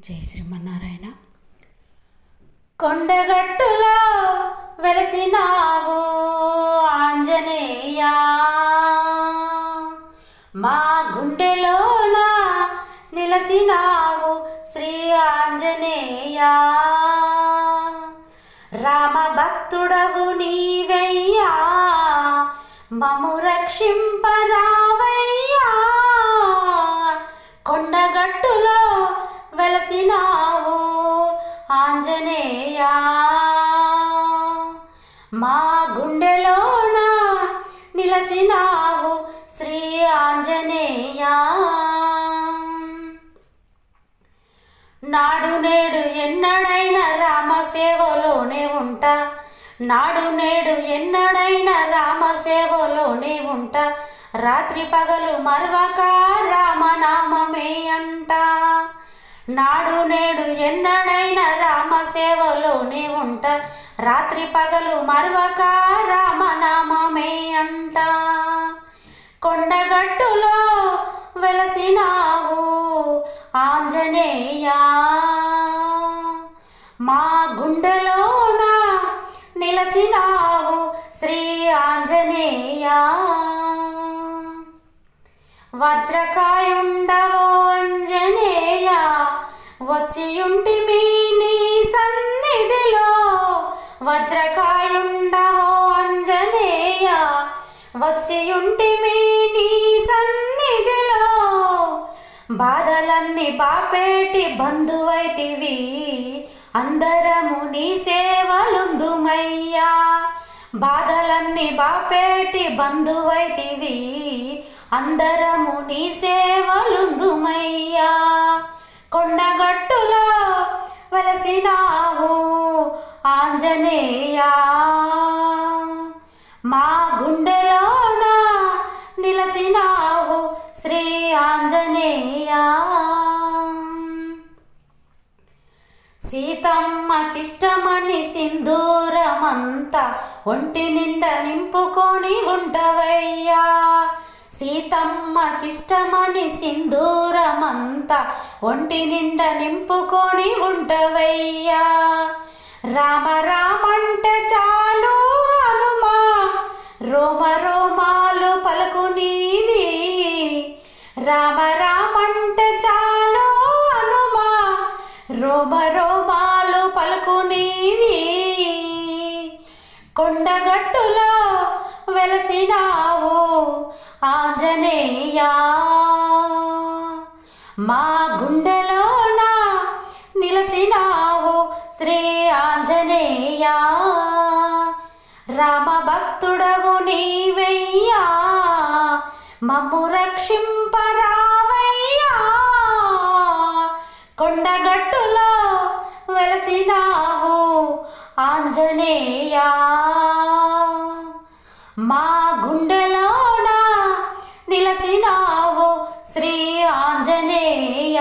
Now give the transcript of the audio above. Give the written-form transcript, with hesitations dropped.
జై శ్రీమన్నారాయణ. కొండగట్టులో వెలసినావు ఆంజనేయ, మా గుండెలోన నిలచినావు శ్రీ ఆంజనేయ. రామ భక్తుడవు నీవయ్యా, మము రక్షింపరావయ్యా. కొండగట్టులో వెలసినావు ఆంజనేయ, మా గుండెలోన నిలచినావు శ్రీ ఆంజనేయ. నాడు నేడు ఎన్నడైనా రామ సేవలోనే ఉంటా, నాడు నేడు ఎన్నడైనా రామ సేవలోనే ఉంటా. రాత్రి పగలు మరవక రామనామమే అంట. నాడు నేడు ఎన్నడైనా రామ సేవలోనే ఉంటా. రాత్రి పగలు మరవక రామనామమే అంట. కొండగట్టులో వెలసినావు ఆంజనేయ, మా గుండెలోన నిలచినావు శ్రీ ఆంజనేయ. వజ్రకాయుండవో ఆంజనేయ, వచ్చియుంటిమి నీ సన్నిధిలో. వజ్రకాయుండవో ఆంజనేయ, వచ్చియుంటిమి నీ సన్నిధిలో. బాధలన్నీ బాపేటి బంధువైతివి, అందరము నీ సేవలుందుమయ్యా. బాధలన్నీ బాపేటి బంధువైతివి, అందరము నీ సేవలుందుమయ్యా. కొండగట్టులో వెలసినావు ఆంజనేయ, మా గుండెలోన నిలచినావు శ్రీ ఆంజనేయ. సీతమ్మకిష్టమని సింధూరమంతా ఒంటి నిండా నింపుకొని ఉంటవయ్యా. సీతమ్మకిష్టమని సింధూరమంతా ఒంటి నిండా నింపుకొని ఉంటవయ్యా. రామ రామంటే చాలు హనుమా, రోమ రోమాలు పలుకు నీవి. రామ రామంటే చాలు హనుమా, రోమ రోమాలు పలుకు నీవి. కొండగట్టులో వెలసినావు ఆంజనేయ, మా గుండెలోన నిలచినావు శ్రీ ఆంజనేయ. రామ భక్తుడవు నీవయ్యా, మమ్ము రక్షింపరావయ్యా. కొండగట్టులో వెలసినావు ఆంజనేయ, మా గుండెలోన నిలచినావు శ్రీ ఆంజనేయ.